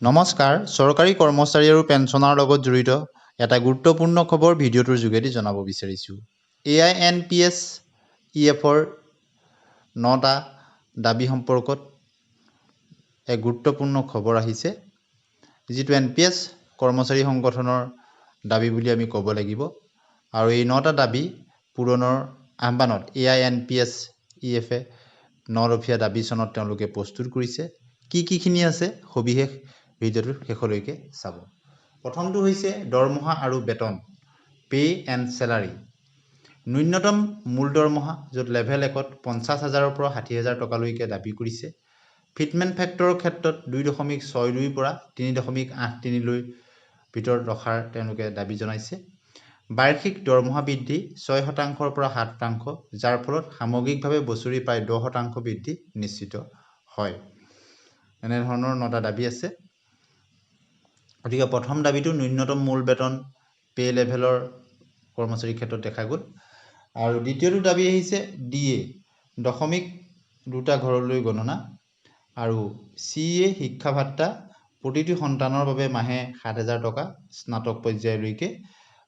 নমস্কাৰ, চৰকাৰী কৰ্মচাৰী আৰু পেঞ্চনাৰ লগত জড়িত এটা গুৰুত্বপূৰ্ণ খবৰ ভিডিঅ'টোৰ যোগেদি জনাব বিচাৰিছোঁ। AINPSEFৰ 9টা দাবী সম্পৰ্কত এক গুৰুত্বপূৰ্ণ খবৰ আহিছে, যিটো NPS কৰ্মচাৰী সংগঠনৰ দাবী বুলি আমি ক'ব লাগিব। আৰু এই 9টা দাবী পূৰণৰ আহ্বানত AINPSEFে 9 দফীয়া দাবী চনত তেওঁলোকে প্ৰস্তুত কৰিছে। কিখিনি আছে সবিশেষ ভিডিঅ'টোৰ শেষলৈকে চাব। প্ৰথমটো হৈছে দৰমহা আৰু বেতন, পে এণ্ড চেলাৰী। ন্যূনতম মূল দৰমহা, য'ত লেভেল 1ত 50,000ৰ পৰা 60,000 টকালৈকে দাবী কৰিছে। ফিটমেণ্ট ফেক্টৰৰ ক্ষেত্ৰত 2.62ৰ পৰা 3.83লৈ ভিতৰত ৰখাৰ তেওঁলোকে দাবী জনাইছে। বাৰ্ষিক দৰমহা বৃদ্ধি 6% পৰা 7%, যাৰ ফলত সামগ্ৰিকভাৱে বছৰি প্ৰায় 10% বৃদ্ধি নিশ্চিত হয়। এনেধৰণৰ 9টা দাবী আছে। গতিকে প্ৰথম দাবীটো ন্যূনতম মূল বেতন পে লেভেলৰ কৰ্মচাৰীৰ ক্ষেত্ৰত দেখা গ'ল। আৰু দ্বিতীয়টো দাবী আহিছে DA, দশমিক দুটা ঘৰলৈ গণনা, আৰু CA শিক্ষা ভাত্তা প্ৰতিটো সন্তানৰ বাবে মাহে 7,000 টকা স্নাতক পৰ্যায়লৈকে,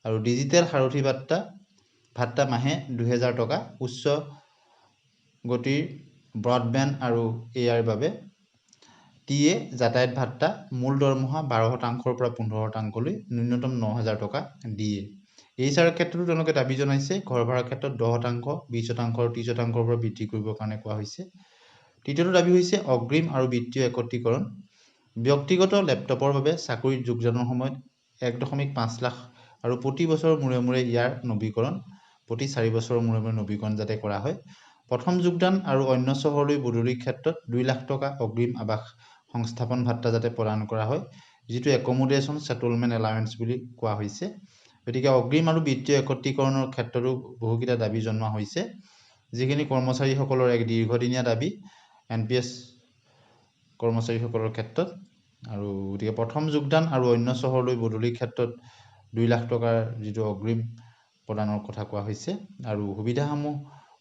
আৰু ডিজিটেল সাৰথি ভাত্তা মাহে 2,000 টকা উচ্চ গতিৰ ব্ৰডবেণ্ড, আৰু ইয়াৰ বাবে TA যাতায়াত ভাত্তা মূল দৰমহা 12% পৰা 15%লৈ ন্যূনতম 9,000 টকা দিয়ে। HR ক্ষেত্ৰতো তেওঁলোকে দাবী জনাইছে। ঘৰ ভাড়াৰ ক্ষেত্ৰত 10%, 20% আৰু 30%ৰ পৰা বৃদ্ধি কৰিবৰ কাৰণে কোৱা হৈছে। তৃতীয়টো দাবী হৈছে অগ্ৰিম আৰু বিত্তীয় একত্ৰীকৰণ। ব্যক্তিগত লেপটপৰ বাবে চাকৰিত যোগদানৰ সময়ত 1.5 লাখ আৰু প্ৰতি বছৰৰ মূৰে মূৰে ইয়াৰ নৱীকৰণ, প্ৰতি 4 বছৰৰ মূৰে মূৰে নৱীকৰণ যাতে কৰা হয়। প্ৰথম যোগদান আৰু অন্য চহৰলৈ বদলিৰ ক্ষেত্ৰত 2 লাখ টকা অগ্ৰিম আৱাস সংস্থাপন ভাত্তা যাতে প্ৰদান কৰা হয়, যিটো একমোডেশ্যন ছেটলমেণ্ট এলাৱেন্স বুলি কোৱা হৈছে। গতিকে অগ্ৰিম আৰু বিত্তীয় একত্ৰীকৰণৰ ক্ষেত্ৰতো বহুকেইটা দাবী জনোৱা হৈছে, যিখিনি কৰ্মচাৰীসকলৰ এক দীৰ্ঘদিনীয়া দাবী NPS কৰ্মচাৰীসকলৰ ক্ষেত্ৰত। আৰু গতিকে প্ৰথম যোগদান আৰু অন্য চহৰলৈ বদলিৰ ক্ষেত্ৰত 2 লাখ টকাৰ যিটো অগ্ৰিম প্ৰদানৰ কথা কোৱা হৈছে। আৰু সুবিধাসমূহ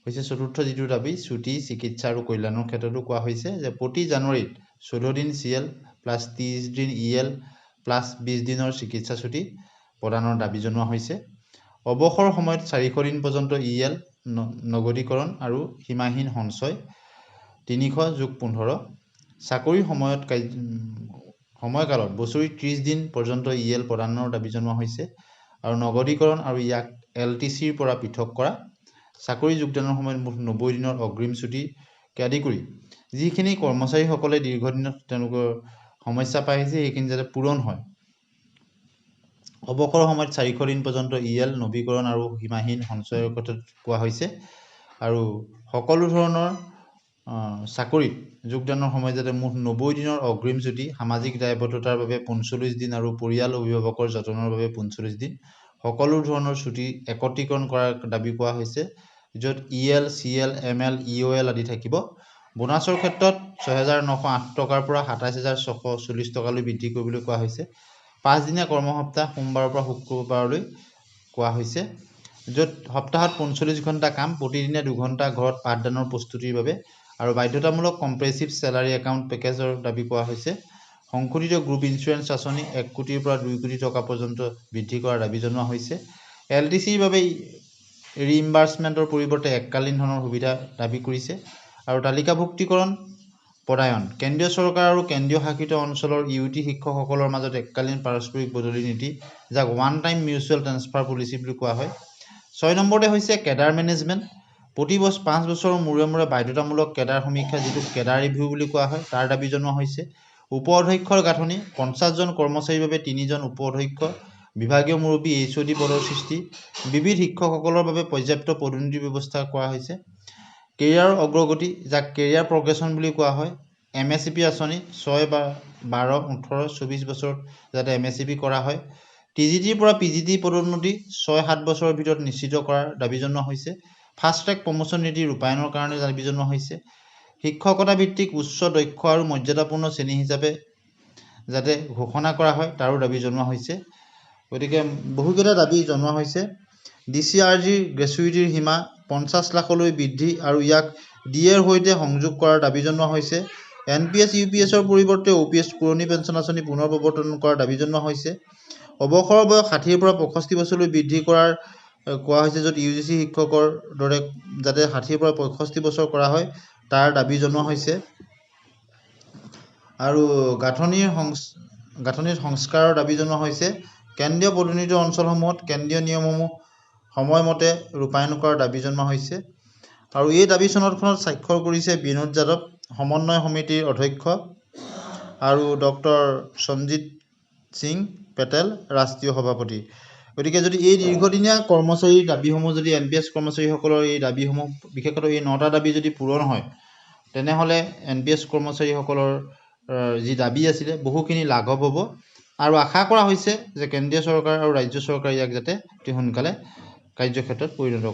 হৈছে চতুৰ্থ যিটো দাবী ছুটি, চিকিৎসা আৰু কল্যাণৰ ক্ষেত্ৰতো কোৱা হৈছে যে প্ৰতি জানুৱাৰীত 14 দিন CL প্লাছ 30 দিন EL প্লাছ 20 দিনৰ চিকিৎসা ছুটি প্ৰদানৰ দাবী জনোৱা হৈছে। অৱসৰৰ সময়ত 400 দিন পৰ্যন্ত EL নগদীকৰণ আৰু সীমাহীন সঞ্চয় 300+15। চাকৰিৰ সময়কালত বছৰি 30 দিন পৰ্যন্ত EL প্ৰদানৰ দাবী জনোৱা হৈছে আৰু নগদীকৰণ আৰু ইয়াক LTCৰ পৰা পৃথক কৰা। চাকৰি যোগদানৰ সময়ত মুঠ 90 দিনৰ অগ্ৰিম ছুটিকে আদি কৰি যিখিনি কৰ্মচাৰীসকলে দীৰ্ঘদিনত তেওঁলোকৰ সমস্যা পাই আহিছে সেইখিনি যাতে পূৰণ হয়। অৱসৰৰ সময়ত 400 দিন পৰ্যন্ত EL নৱীকৰণ আৰু সীমাহীন সঞ্চয়ৰ ক্ষেত্ৰত কোৱা হৈছে। আৰু সকলো ধৰণৰ চাকৰিত যোগদানৰ সময়ত যাতে মুঠ 90 দিনৰ অগ্ৰিম ছুটি, সামাজিক দায়বদ্ধতাৰ বাবে 45 দিন আৰু পৰিয়াল অভিভাৱকৰ যতনৰ বাবে 45 দিন, সকলো ধৰণৰ ছুটি একত্ৰীকৰণ কৰাৰ দাবী কোৱা হৈছে, য'ত EL, CL, ML, EOL আদি থাকিব। বোনাছৰ ক্ষেত্ৰত 6,908 টকাৰ পৰা 27,640 টকালৈ বৃদ্ধি কৰিবলৈ কোৱা হৈছে। 5 দিনীয়া কৰ্মসপ্তাহ সোমবাৰৰ পৰা শুক্ৰবাৰলৈ কোৱা হৈছে, য'ত সপ্তাহত 45 ঘণ্টা কাম, প্ৰতিদিনে 2 ঘণ্টা ঘৰত পাঠদানৰ প্ৰস্তুতিৰ বাবে, আৰু বাধ্যতামূলক কম্প্ৰেহেনচিভ চেলাৰী একাউণ্ট পেকেজৰ দাবী কোৱা হৈছে। সংশোধিত গ্ৰুপ ইঞ্চুৰেঞ্চ আঁচনি 1 কোটিৰ পৰা 2 কোটি টকা পৰ্যন্ত বৃদ্ধি কৰাৰ দাবী জনোৱা হৈছে। LTCৰ বাবে ৰিইম্বাৰ্চমেণ্টৰ পৰিৱৰ্তে এককালীন ধনৰ সুবিধা দাবী কৰিছে। আৰু তালিকাভুক্তিকৰণ পদায়ন, কেন্দ্ৰীয় চৰকাৰ আৰু কেন্দ্ৰীয় শাসিত অঞ্চলৰ UT শিক্ষকসকলৰ মাজত এককালীন পাৰস্পৰিক বদলি নীতি, যাক one time mutual transfer policy বুলি কোৱা হয়। 6 নম্বৰতে হৈছে কেডাৰ মেনেজমেণ্ট। প্ৰতি 5 বছৰৰ মূৰে মূৰে বাধ্যতামূলক কেডাৰ সমীক্ষা, যিটো কেডাৰ ৰিভিউ বুলি কোৱা হয়, তাৰ দাবী জনোৱা হৈছে। উপ অধ্যক্ষৰ গাঁথনি 50 জন কৰ্মচাৰীৰ বাবে 3 জন উপ অধ্যক্ষ, বিভাগীয় মুৰব্বী HOD পদৰ সৃষ্টি, বিবিধ শিক্ষকসকলৰ বাবে পৰ্যাপ্ত পদোন্নতিৰ ব্যৱস্থা কৰা হৈছে। কেৰিয়াৰৰ অগ্ৰগতি, যাক কেৰিয়াৰ প্ৰগ্ৰেছন বুলি কোৱা হয়। MSEP আঁচনি 6, 12, 18, 24 বছৰত যাতে MSEP কৰা হয়। TGTৰ পৰা PGT পদোন্নতি 6-7 বছৰৰ ভিতৰত নিশ্চিত কৰাৰ দাবী জনোৱা হৈছে। ফাষ্ট ট্ৰেক প্ৰমোচন নীতি ৰূপায়ণৰ কাৰণে দাবী জনোৱা হৈছে। শিক্ষকতা ভিত্তিক উচ্চ দক্ষ আৰু মৰ্যাদাপূৰ্ণ শ্ৰেণী হিচাপে যাতে ঘোষণা কৰা হয়, তাৰো দাবী জনোৱা হৈছে। গতিকে বহুকেইটা দাবী জনোৱা হৈছে। DCRGৰ গ্ৰেচুইটিৰ সীমা 50 লাখলৈ বৃদ্ধি আৰু ইয়াক DAৰ সৈতে সংযোগ কৰাৰ দাবী জনোৱা হৈছে। NPS UPSৰ পৰিৱৰ্তে OPS পুৰণি পেঞ্চন আঁচনি পুনৰ প্ৰৱৰ্তন কৰাৰ দাবী জনোৱা হৈছে। অৱসৰৰ বয়স 60ৰ পৰা 65 বছৰলৈ বৃদ্ধি কৰাৰ কোৱা হৈছে, য'ত UGC শিক্ষকৰ দৰে যাতে 60ৰ পৰা 65 বছৰ কৰা হয় তাৰ দাবী জনোৱা হৈছে। আৰু গাঁথনিৰ সংস্কাৰৰ দাবী জনোৱা হৈছে। কেন্দ্ৰীয় প্ৰতিনিধিত্ব অঞ্চলসমূহত কেন্দ্ৰীয় নিয়মসমূহ সময়মতে ৰূপায়ণ কৰাৰ দাবী জনোৱা হৈছে। আৰু এই দাবী চনদখনত স্বাক্ষৰ কৰিছে বিনোদ যাদৱ, সমন্বয় সমিতিৰ অধ্যক্ষ, আৰু ডক্টৰ সঞ্জিত সিং পেটেল, ৰাষ্ট্ৰীয় সভাপতি। গতিকে যদি এই দীৰ্ঘদিনীয়া কৰ্মচাৰীৰ দাবীসমূহ যদি NPS কৰ্মচাৰীসকলৰ এই দাবীসমূহ, বিশেষকৈ এই 9টা দাবী যদি পূৰণ হয়, তেনেহ'লে NPS কৰ্মচাৰীসকলৰ যি দাবী আছিলে বহুখিনি লাঘৱ হ'ব। আৰু আশা কৰা হৈছে যে কেন্দ্ৰীয় চৰকাৰ আৰু ৰাজ্য চৰকাৰে ইয়াক যাতে অতি সোনকালে কাৰ্যক্ষেত্ৰত পৰিণত কৰে।